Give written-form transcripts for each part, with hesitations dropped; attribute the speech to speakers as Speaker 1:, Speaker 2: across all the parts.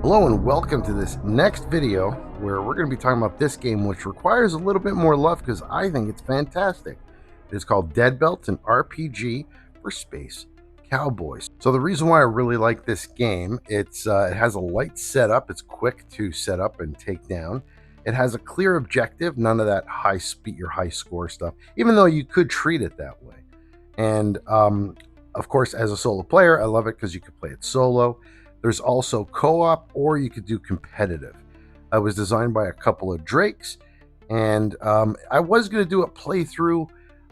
Speaker 1: Hello and welcome to this next video where we're going to be talking about this game, which requires a little bit more love because I think it's fantastic. It's called Dead Belt, an RPG for space cowboys. So the reason why I really like this game, it has a light setup. It's quick to set up and take down. It has a clear objective, none of that high speed, your high score stuff, even though you could treat it that way. And of course, as a solo player, I love it because you can play it solo. There's also co-op, or you could do competitive. It was designed by a couple of Drakes, and I was going to do a playthrough,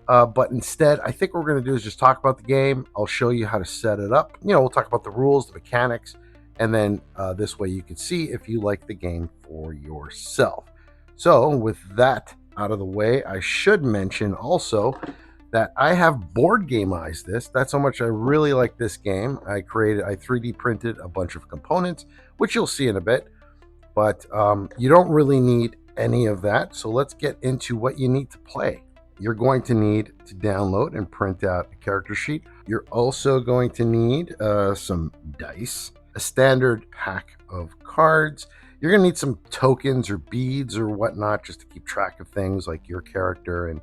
Speaker 1: but instead, I think what we're going to do is just talk about the game. I'll show you how to set it up. We'll talk about the rules, the mechanics, and then this way you can see if you like the game for yourself. So with that out of the way, I should mention also that I have Boardgamized this. That's how much I really like this game. I 3D printed a bunch of components, which you'll see in a bit, but you don't really need any of that. So let's get into what you need to play. You're going to need to download and print out a character sheet. You're also going to need some dice, a standard pack of cards. You're going to need some tokens or beads or whatnot just to keep track of things like your character and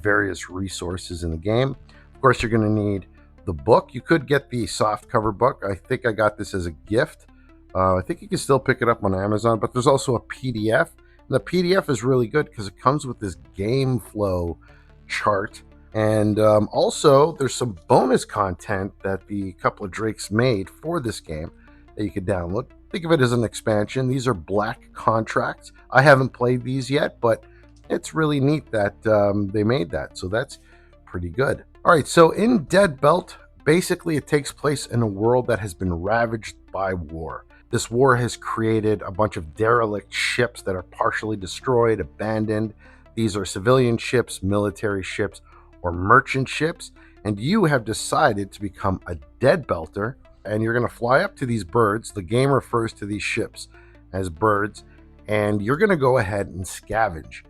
Speaker 1: various resources in the game. Of course, you're going to need the book. You could get the soft cover book. I think I got this as a gift. I think you can still pick it up on Amazon, but there's also a PDF. And the PDF is really good because it comes with this game flow chart. And also, there's some bonus content that the couple of Drakes made for this game that you could download. Think of it as an expansion. These are black contracts. I haven't played these yet, but it's really neat that they made that, so that's pretty good. All right, so in Dead Belt, basically it takes place in a world that has been ravaged by war. This war has created a bunch of derelict ships that are partially destroyed, abandoned. These are civilian ships, military ships, or merchant ships, and you have decided to become a Dead Belter, and you're going to fly up to these birds. The game refers to these ships as birds, and you're going to go ahead and scavenge.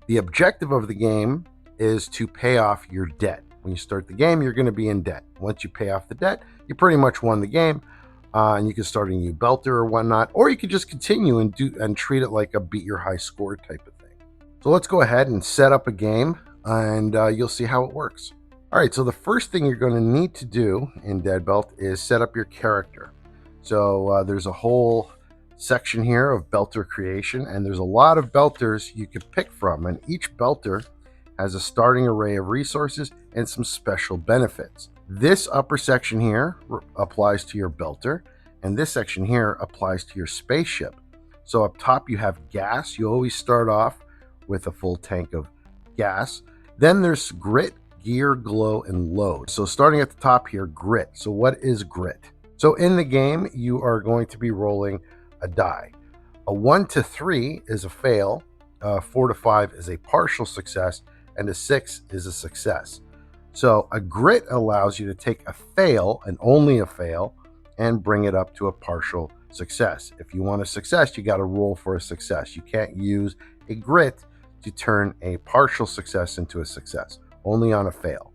Speaker 1: The objective of the game is to pay off your debt. When you start the game, you're going to be in debt. Once you pay off the debt, you pretty much won the game, and you can start a new belter or whatnot, or you could just continue and treat it like a beat your high score type of thing. So let's go ahead and set up a game, and you'll see how it works. All right, so the first thing you're going to need to do in Dead Belt is set up your character. So there's a whole section here of belter creation, and there's a lot of belters you could pick from, and each belter has a starting array of resources and some special benefits. This upper section here applies to your belter, and this section here applies to your spaceship. So up top you have gas. You always start off with a full tank of gas. Then there's grit, gear, glow, and load. So starting at the top here, grit. So what is grit? So in the game you are going to be rolling a die. A 1 to 3 is a fail, 4 to 5 is a partial success, and a 6 is a success. So a grit allows you to take a fail, and only a fail, and bring it up to a partial success. If you want a success, you got to roll for a success. You can't use a grit to turn a partial success into a success, only on a fail.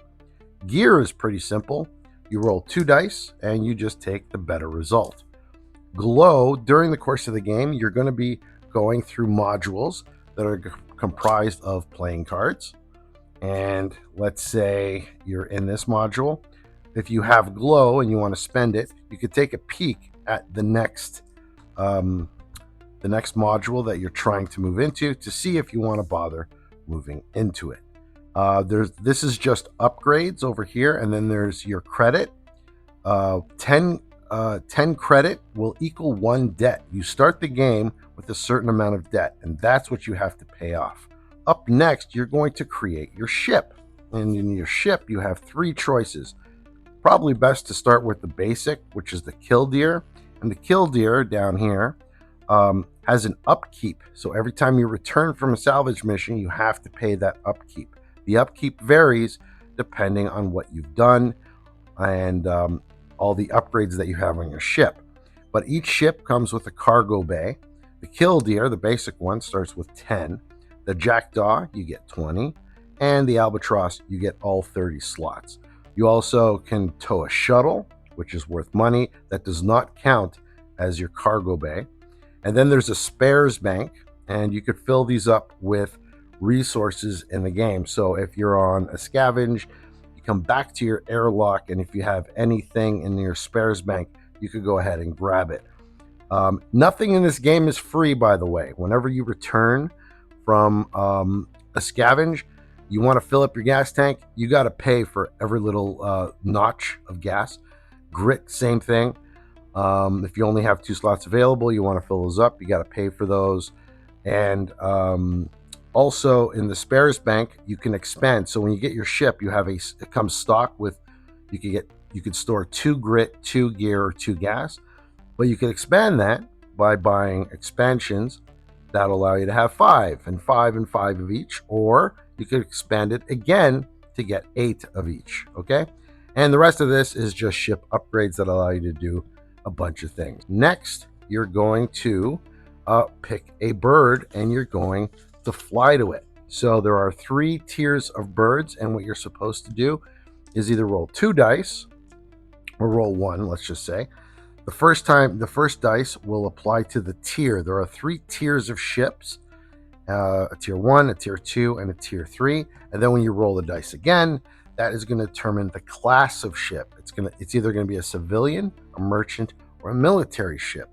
Speaker 1: Gear is pretty simple. You roll 2 dice, and you just take the better result. Glow, during the course of the game, you're going to be going through modules that are comprised of playing cards. And let's say you're in this module. If you have glow and you want to spend it, you could take a peek at the next module that you're trying to move into to see if you want to bother moving into it. This is just upgrades over here, and then there's your credit. 10 credit will equal 1 debt. You start the game with a certain amount of debt, and that's what you have to pay off. Up next, you're going to create your ship. And in your ship, you have 3 choices. Probably best to start with the basic, which is the killdeer. And the killdeer down here has an upkeep. So every time you return from a salvage mission, you have to pay that upkeep. The upkeep varies depending on what you've done and all the upgrades that you have on your ship. But each ship comes with a cargo bay. The killdeer, the basic one, starts with 10. The jackdaw, you get 20. And the albatross, you get all 30 slots. You also can tow a shuttle, which is worth money. That does not count as your cargo bay. And then there's a spares bank, and you could fill these up with resources in the game. So if you're on a scavenge, you come back to your airlock, and if you have anything in your spares bank, you could go ahead and grab it. Nothing in this game is free, by the way. Whenever you return from a scavenge, you want to fill up your gas tank, you got to pay for every little notch of gas. Grit, same thing. If you only have 2 slots available, you want to fill those up, you got to pay for those. And also in the spares bank, you can expand. So when you get your ship, you have it comes stock with, you could store 2 grit, 2 gear, or 2 gas. But you can expand that by buying expansions that allow you to have 5 and 5 and 5 of each, or you could expand it again to get 8 of each. Okay, and the rest of this is just ship upgrades that allow you to do a bunch of things. Next, you're going to pick a bird, and you're going to fly to it. So there are 3 tiers of birds, and what you're supposed to do is either roll 2 dice or roll 1, let's just say. The first dice will apply to the tier. There are 3 tiers of ships, a tier 1, a tier 2, and a tier 3. And then when you roll the dice again, that is going to determine the class of ship. It's either going to be a civilian, a merchant, or a military ship.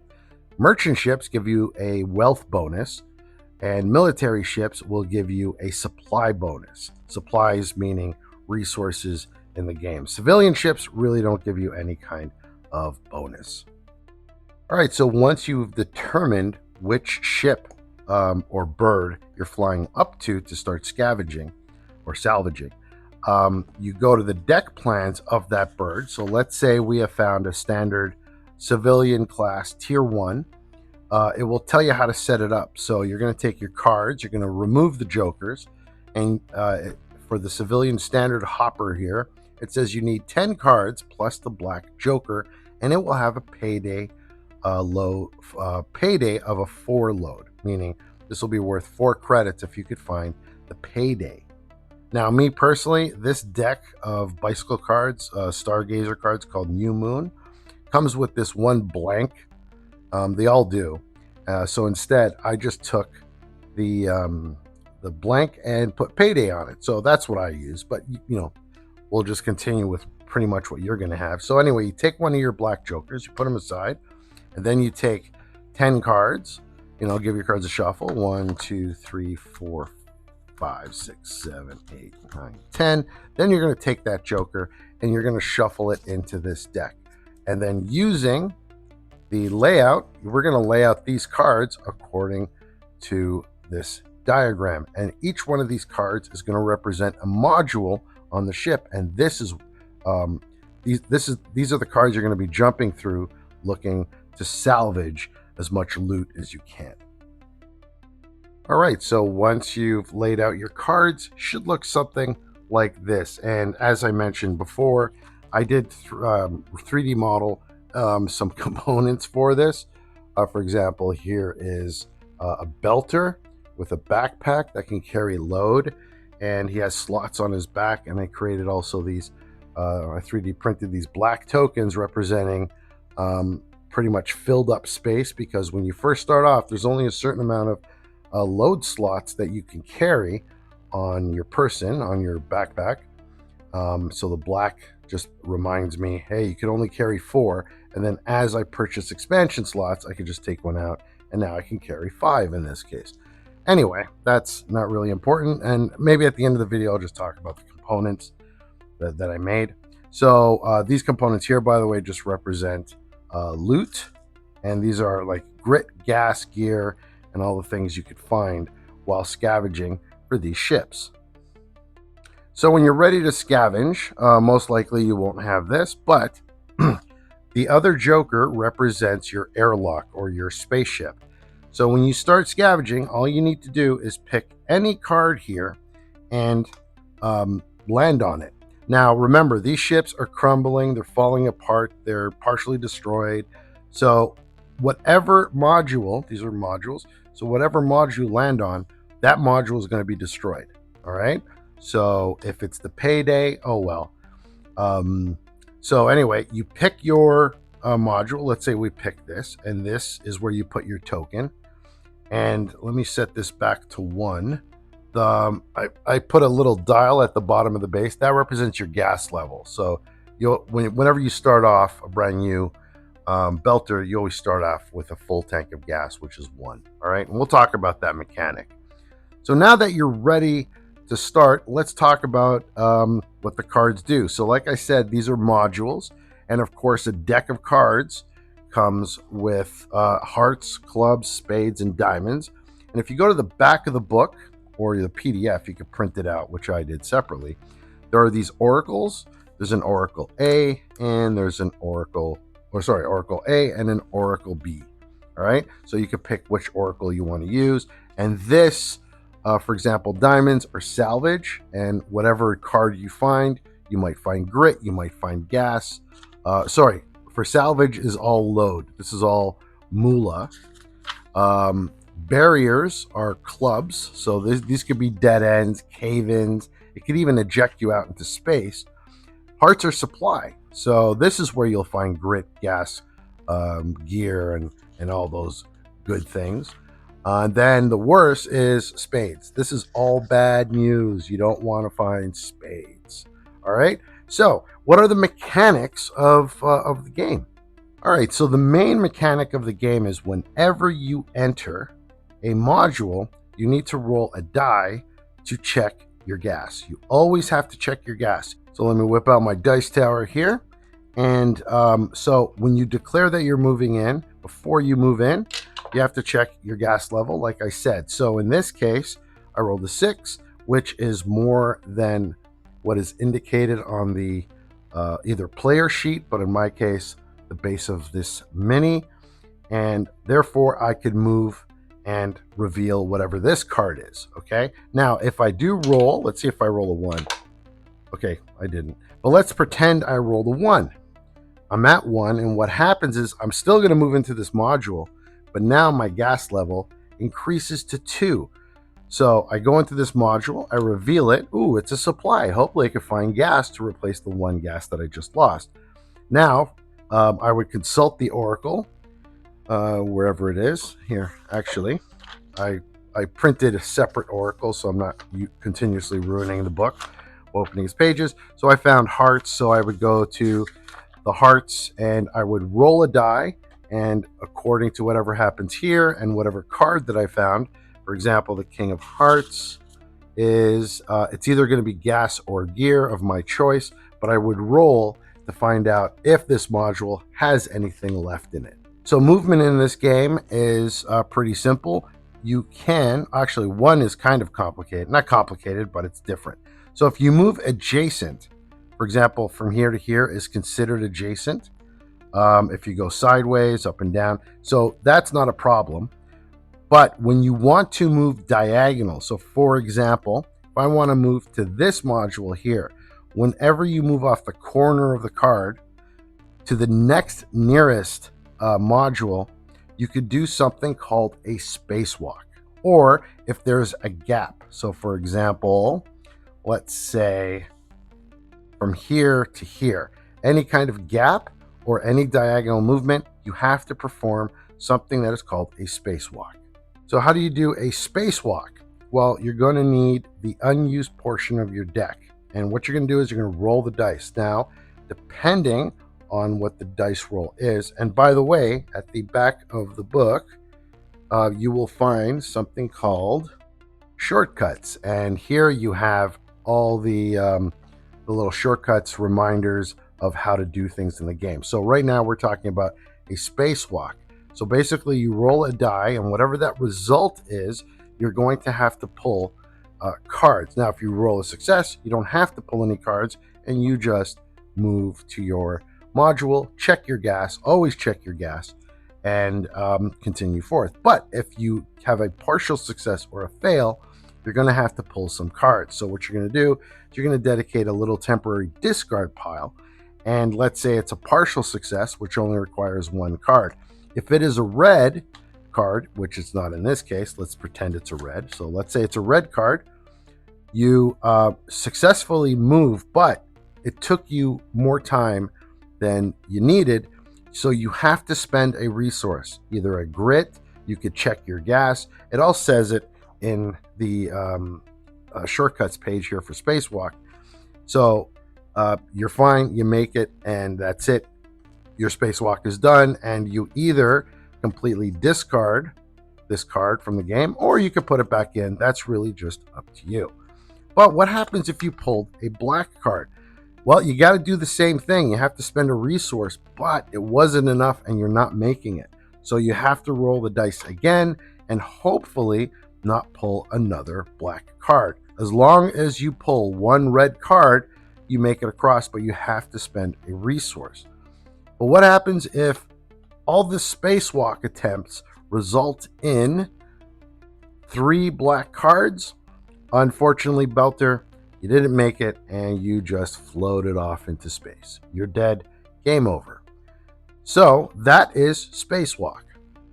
Speaker 1: Merchant ships give you a wealth bonus, and military ships will give you a supply bonus. Supplies meaning resources in the game. Civilian ships really don't give you any kind of bonus. All right, so once you've determined which ship or bird you're flying up to start scavenging or salvaging, you go to the deck plans of that bird. So let's say we have found a standard civilian class tier 1. It will tell you how to set it up. So you're going to take your cards, you're going to remove the jokers, and for the civilian standard hopper here, it says you need 10 cards plus the black joker, and it will have a payday payday of a 4 load, meaning this will be worth 4 credits if you could find the payday. Now, me personally, this deck of bicycle cards, stargazer cards called New Moon, comes with this one blank. They all do. So instead, I just took the blank and put payday on it. So that's what I use. But we'll just continue with pretty much what you're going to have. So anyway, you take one of your black jokers, you put them aside, and then you take 10 cards. Give your cards a shuffle. 1, 2, 3, 4, 5, 6, 7, 8, 9, 10. Then you're going to take that joker and you're going to shuffle it into this deck. And then using the layout, we're going to lay out these cards according to this diagram. And each one of these cards is going to represent a module on the ship. And this is these are the cards you're going to be jumping through, looking to salvage as much loot as you can. All right, so once you've laid out your cards, should look something like this. And as I mentioned before, I did 3D model some components for this. For example, here is a belter with a backpack that can carry load, and he has slots on his back. And I created also these, I 3D printed these black tokens representing pretty much filled up space, because when you first start off, there's only a certain amount of load slots that you can carry on your person, on your backpack. So the black just reminds me, hey, you can only carry 4. And then as I purchase expansion slots, I could just take one out, and now I can carry 5 in this case. Anyway, that's not really important. And maybe at the end of the video, I'll just talk about the components that I made. So these components here, by the way, just represent loot. And these are like grit, gas, gear, and all the things you could find while scavenging for these ships. So when you're ready to scavenge, most likely you won't have this, but the other joker represents your airlock or your spaceship. So when you start scavenging, all you need to do is pick any card here and land on it. Now remember, these ships are crumbling, they're falling apart, they're partially destroyed. So whatever module, these are modules, so whatever module you land on, that module is going to be destroyed. All right. So if it's the payday, oh well. So anyway, you pick your module, let's say we pick this, and this is where you put your token. And let me set this back to 1. I put a little dial at the bottom of the base that represents your gas level. So whenever you start off a brand new belter, you always start off with a full tank of gas, which is 1. All right, and we'll talk about that mechanic. So now that you're ready to start, let's talk about what the cards do. So like I said, these are modules, and of course a deck of cards comes with hearts, clubs, spades, and diamonds. And if you go to the back of the book or the PDF, you can print it out, which I did separately. There are these oracles. There's an Oracle A, and there's an Oracle A and an Oracle B. All right, so you can pick which Oracle you want to use. And this, for example, diamonds are salvage, and whatever card you find, you might find grit, you might find gas. For salvage is all load. This is all moolah. Barriers are clubs, so these could be dead ends, cave-ins. It could even eject you out into space. Hearts are supply, so this is where you'll find grit, gas, gear, and all those good things. Then the worst is spades. This is all bad news. You don't want to find spades. All right. So what are the mechanics of the game? All right. So the main mechanic of the game is whenever you enter a module, you need to roll a die to check your gas. You always have to check your gas. So let me whip out my dice tower here. And so when you declare that you're moving in, before you move in, you have to check your gas level, like I said. So in this case, I rolled a 6, which is more than what is indicated on the either player sheet, but in my case, the base of this mini. And therefore, I could move and reveal whatever this card is, okay? Now, if I do roll, let's see if I roll a 1. Okay, I didn't. But let's pretend I rolled a 1. I'm at 1, and what happens is I'm still going to move into this module, but now my gas level increases to 2. So I go into this module, I reveal it. Ooh, it's a supply. Hopefully I can find gas to replace the 1 gas that I just lost. Now, I would consult the Oracle, wherever it is. Here, actually, I printed a separate Oracle, so I'm not continuously ruining the book, opening its pages. So I found hearts, so I would go to the hearts, and I would roll a die, and according to whatever happens here and whatever card that I found, for example, the King of Hearts is, it's either going to be gas or gear of my choice, but I would roll to find out if this module has anything left in it. So movement in this game is pretty simple. You can, actually 1 is kind of complicated, not complicated, but it's different. So if you move adjacent, for example, from here to here is considered adjacent. If you go sideways, up and down, so that's not a problem. But when you want to move diagonal, so for example, if I want to move to this module here, whenever you move off the corner of the card to the next nearest module, you could do something called a spacewalk. Or if there's a gap, so for example, let's say from here to here, any kind of gap or any diagonal movement, you have to perform something that is called a spacewalk. So how do you do a spacewalk? Well, you're going to need the unused portion of your deck. And what you're going to do is you're going to roll the dice. Now, depending on what the dice roll is, and by the way, at the back of the book, you will find something called shortcuts. And here you have all the little shortcuts, reminders of how to do things in the game. So right now we're talking about a spacewalk. So basically you roll a die, and whatever that result is, you're going to have to pull cards. Now, if you roll a success, you don't have to pull any cards, and you just move to your module, check your gas, always check your gas, and continue forth. But if you have a partial success or a fail, you're going to have to pull some cards. So what you're going to do is you're going to dedicate a little temporary discard pile, and let's say it's a partial success, which only requires 1 card. If it is a red card, which it's not in this case, let's pretend it's a red. So let's say it's a red card. You successfully move, but it took you more time than you needed. So you have to spend a resource, either a grit, you could check your gas. It all says it in the shortcuts page here for Spacewalk. So you're fine, you make it, and that's it. Your spacewalk is done, and you either completely discard this card from the game, or you could put it back in. That's really just up to you. But what happens if you pulled a black card? Well, you got to do the same thing. You have to spend a resource, but it wasn't enough and you're not making it. So you have to roll the dice again and hopefully not pull another black card. As long as you pull one red card, you make it across, but you have to spend a resource. But what happens if all the spacewalk attempts result in 3 black cards? Unfortunately, Belter, you didn't make it and you just floated off into space. You're dead. Game over. So that is Spacewalk.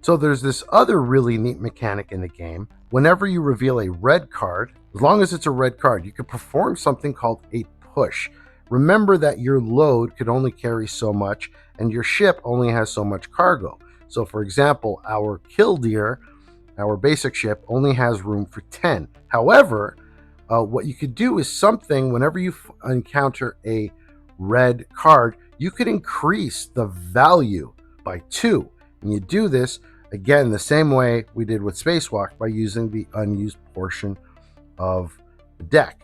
Speaker 1: So there's this other really neat mechanic in the game. Whenever you reveal a red card, as long as it's a red card, you can perform something called a push. Remember that your load could only carry so much and your ship only has so much cargo. So for example, our Killdeer, our basic ship, only has room for 10. However, what you could do is something, whenever you encounter a red card, you could increase the value by 2. And you do this, again, the same way we did with Spacewalk, by using the unused portion of the deck.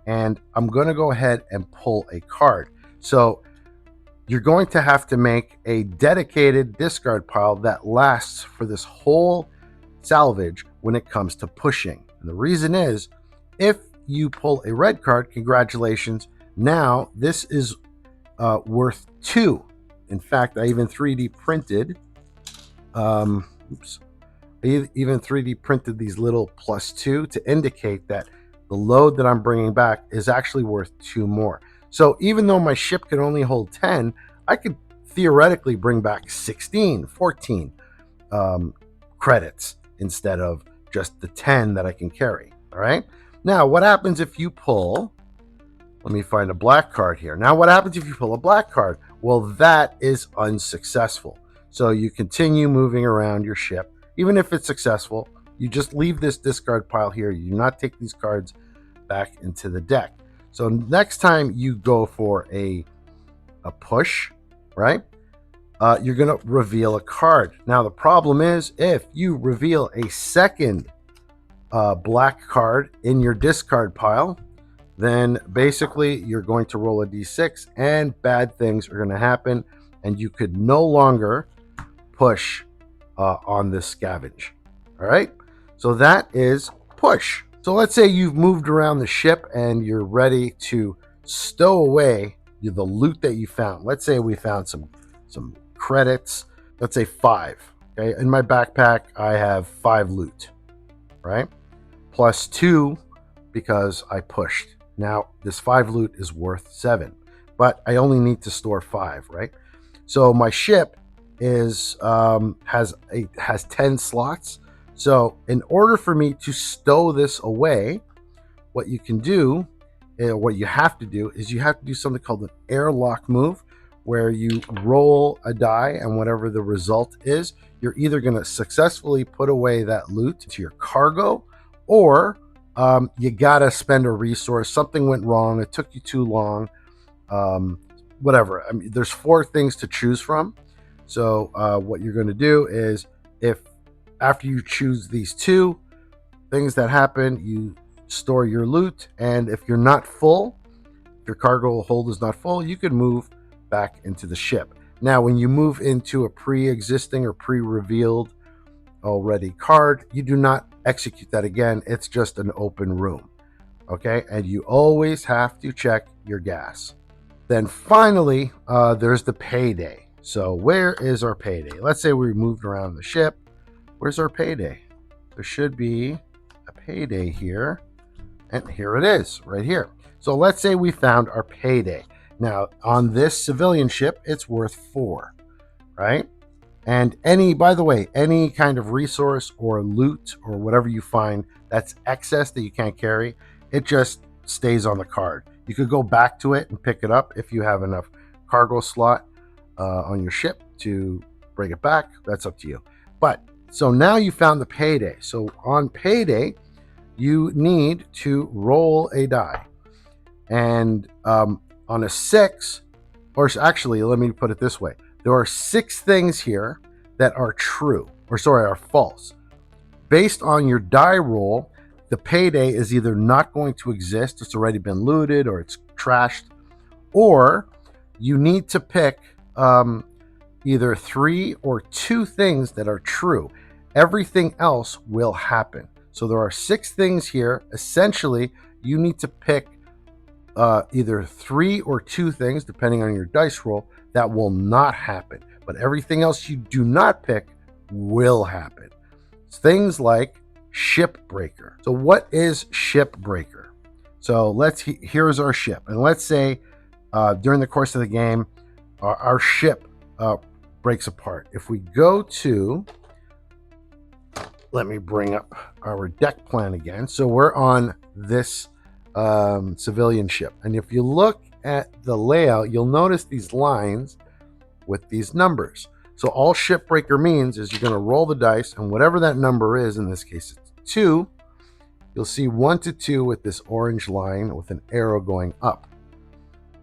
Speaker 1: And I'm going to go ahead and pull a card. So you're going to have to make a dedicated discard pile that lasts for this whole salvage when it comes to pushing. And the reason is, if you pull a red card, congratulations, now this is worth 2. In fact, I even 3D printed even 3D printed these little +2 to indicate that the load that I'm bringing back is actually worth 2 more. So even though my ship could only hold 10, I could theoretically bring back 16, 14 credits instead of just the 10 that I can carry. All right. Now, what happens if you pull, let me find a black card here. Now, what happens if you pull a black card? Well, that is unsuccessful. So you continue moving around your ship. Even if it's successful, you just leave this discard pile here. You do not take these cards back into the deck. So next time you go for a push, right, you're going to reveal a card. Now, the problem is, if you reveal a second black card in your discard pile, then basically you're going to roll a d6 and bad things are going to happen, and you could no longer push on this scavenge. All right, so that is push. So let's say you've moved around the ship and you're ready to stow away the loot that you found. Let's say we found some credits, let's say 5. Okay, in my backpack I have 5 loot, right, plus 2 because I pushed. Now this 5 loot is worth 7, but I only need to store 5, right? So my ship is has 10 slots. So in order for me to stow this away, what you can do, what you have to do, is you have to do something called an airlock move, where you roll a die, and whatever the result is, you're either going to successfully put away that loot to your cargo, or you gotta spend a resource. Something went wrong, it took you too long, whatever. I mean, there's 4 things to choose from. So what you're going to do is, if after you choose these 2 things that happen, you store your loot, and if you're not full, if your cargo hold is not full, you can move back into the ship. Now, when you move into a pre-existing or pre-revealed already card, you do not execute that again. It's just an open room. Okay, and you always have to check your gas. Then finally, there's the payday. So where is our payday? Let's say we moved around the ship. Where's our payday? There should be a payday here, and here it is, right here. So let's say we found our payday. Now, on this civilian ship, it's worth 4, right? And by the way, any kind of resource or loot or whatever you find that's excess that you can't carry, it just stays on the card. You could go back to it and pick it up if you have enough cargo slot on your ship. to bring it back, that's up to you. But so now you found the Payday. So on Payday, you need to roll a die. And on a 6, or actually, let me put it this way. There are 6 things here that are true, or sorry, are false. Based on your die roll, the Payday is either not going to exist, it's already been looted, or it's trashed, or you need to pick either 3 or 2 things that are true. Everything else will happen. So there are 6 things here. Essentially, you need to pick either 3 or 2 things, depending on your dice roll, that will not happen. But everything else you do not pick will happen. Things like Shipbreaker. So what is Shipbreaker? So here's our ship. And let's say during the course of the game, our ship breaks apart. If we go to, let me bring up our deck plan again. So we're on this civilian ship. And if you look at the layout, you'll notice these lines with these numbers. So all Shipbreaker means is you're going to roll the dice, and whatever that number is, in this case it's 2, you'll see 1 to 2 with this orange line with an arrow going up.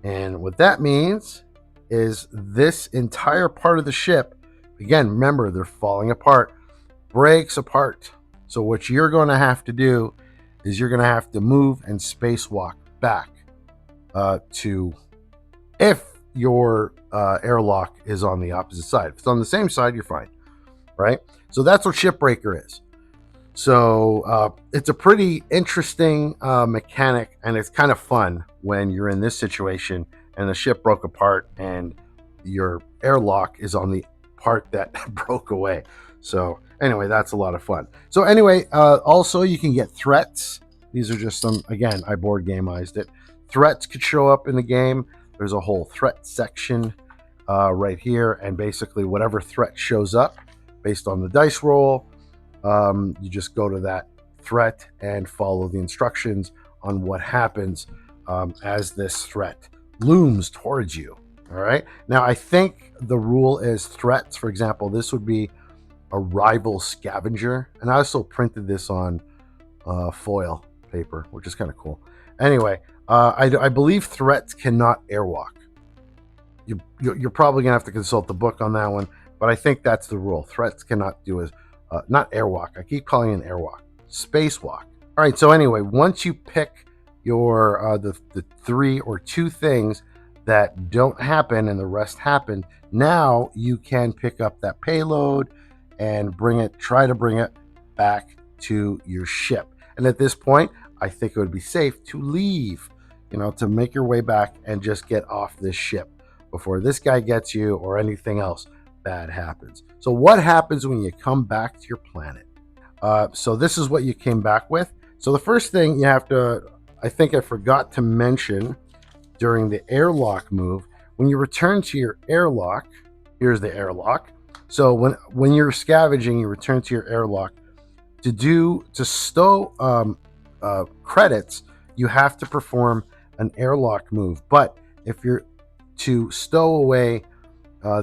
Speaker 1: And what that means is this entire part of the ship, again, remember, they're falling apart, breaks apart. So what you're going to have to do is you're going to have to move and spacewalk back to, if your airlock is on the opposite side. If it's on the same side, you're fine, right? So that's what Shipbreaker is. So it's a pretty interesting mechanic, and it's kind of fun when you're in this situation and the ship broke apart and your airlock is on the part that broke away. So anyway, that's a lot of fun. So anyway, also you can get threats. These are just some, again, I Boardgamized it. Threats could show up in the game. There's a whole threat section right here, and basically whatever threat shows up based on the dice roll, you just go to that threat and follow the instructions on what happens as this threat looms towards you. All right. Now, I think the rule is threats. For example, this would be a rival scavenger. And I also printed this on foil paper, which is kind of cool. Anyway, I believe threats cannot airwalk. You're probably going to have to consult the book on that one, but I think that's the rule. Threats cannot do is not airwalk. I keep calling it an airwalk. Spacewalk. All right, so anyway, once you pick your the 3 or 2 things that don't happen and the rest happen, now you can pick up that payload and try to bring it back to your ship. And at this point, I think it would be safe to leave, to make your way back and just get off this ship before this guy gets you or anything else bad happens. So what happens when you come back to your planet? So this is what you came back with. So the first thing you have to, I think I forgot to mention during the airlock move, when you return to your airlock, here's the airlock. So when you're scavenging, you return to your airlock. To stow credits, you have to perform an airlock move. But if you're to stow away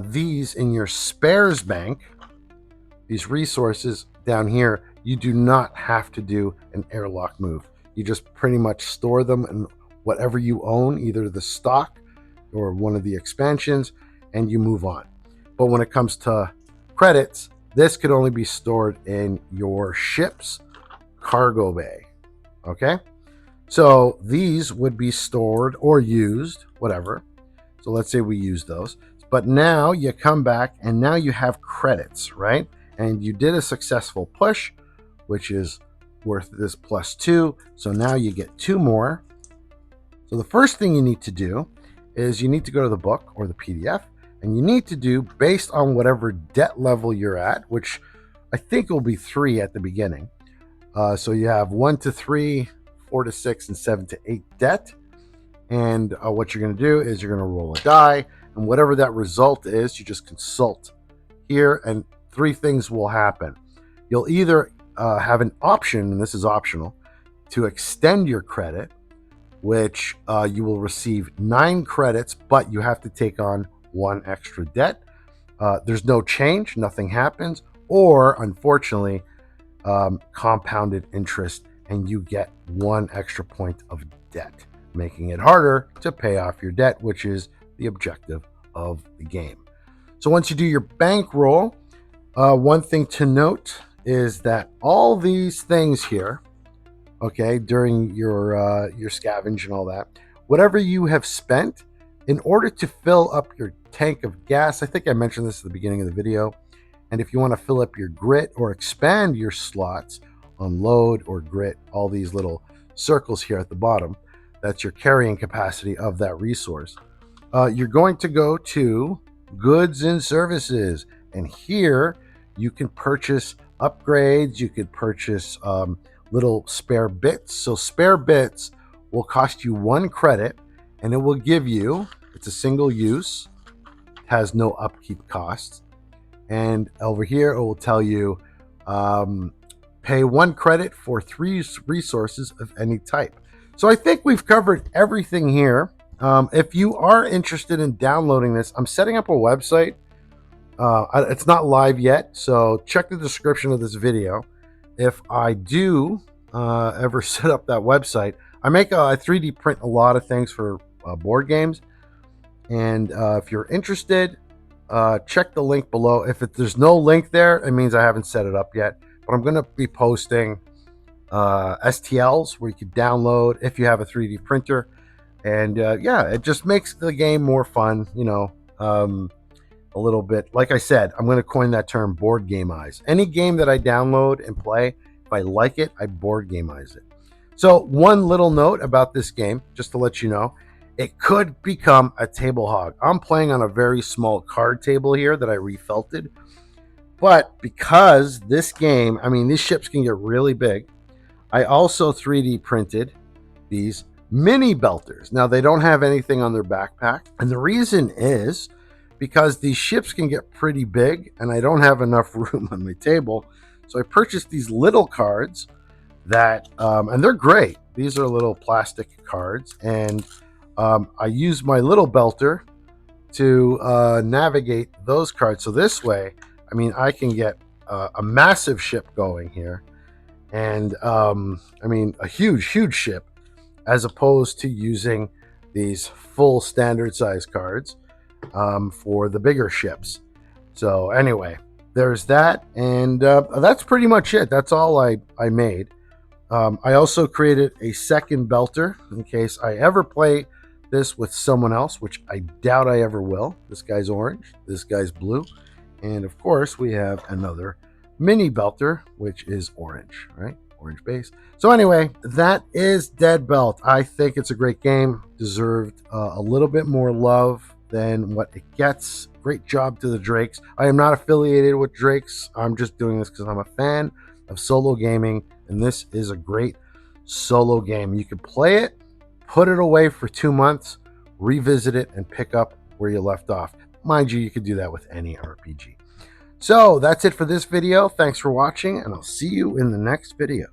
Speaker 1: these in your spares bank, these resources down here, you do not have to do an airlock move. You just pretty much store them in whatever you own, either the stock or one of the expansions, and you move on. But when it comes to credits, this could only be stored in your ship's cargo bay. Okay? So these would be stored or used, whatever. So let's say we use those. But now you come back and now you have credits, right? And you did a successful push, which is worth this +2. So now you get 2 more. So the first thing you need to do is you need to go to the book or the PDF, and you need to do, based on whatever debt level you're at, which I think will be 3 at the beginning. So you have 1 to 3, 4 to 6, and 7 to 8 debt. And what you're going to do is you're going to roll a die, and whatever that result is, you just consult here, and 3 things will happen. You'll either have an option, and this is optional, to extend your credit, which you will receive 9 credits, but you have to take on 1 extra debt. There's no change, nothing happens, or unfortunately, compounded interest, and you get 1 extra point of debt, making it harder to pay off your debt, which is the objective of the game. So once you do your bankroll, one thing to note is that all these things here, okay, during your scavenge and all that, whatever you have spent, in order to fill up your tank of gas, I think I mentioned this at the beginning of the video, and if you want to fill up your grit or expand your slots on load or grit, all these little circles here at the bottom, that's your carrying capacity of that resource. You're going to go to goods and services, and here you can purchase upgrades. You could purchase little spare bits. So spare bits will cost you 1 credit, and it will give you, it's a single use, has no upkeep costs. And over here, it will tell you pay 1 credit for 3 resources of any type. So I think we've covered everything here. If you are interested in downloading this, I'm setting up a website. It's not live yet, so check the description of this video. If I do ever set up that website, I 3D print a lot of things for board games. And if you're interested, check the link below. If there's no link there, it means I haven't set it up yet. But I'm going to be posting STLs where you can download if you have a 3D printer. And yeah, it just makes the game more fun, you know, a little bit. Like I said, I'm going to coin that term, Boardgamized. Any game that I download and play, if I like it, I Boardgamize it. So one little note about this game, just to let you know, it could become a table hog. I'm playing on a very small card table here that I refelted. But because this game, I mean, these ships can get really big, I also 3D printed these mini belters. Now, they don't have anything on their backpack. And the reason is because these ships can get pretty big and I don't have enough room on my table. So I purchased these little cards that, and they're great. These are little plastic cards. And I use my little belter to navigate those cards. So this way, I mean, I can get a massive ship going here. And I mean, a huge, huge ship, as opposed to using these full standard size cards for the bigger ships. So anyway, there's that. And that's pretty much it. That's all I made. I also created a second belter in case I ever play this with someone else, which I doubt I ever will. This guy's orange, this guy's blue, and of course we have another mini belter, which is orange, right? Orange base. So anyway, that is Dead Belt. I think it's a great game. Deserved a little bit more love than what it gets. Great job to the Drakes. I am not affiliated with Drakes. I'm just doing this because I'm a fan of solo gaming, and this is a great solo game. You can play it, put it away for 2 months, revisit it, and pick up where you left off. Mind you, you could do that with any RPG. So that's it for this video. Thanks for watching, and I'll see you in the next video.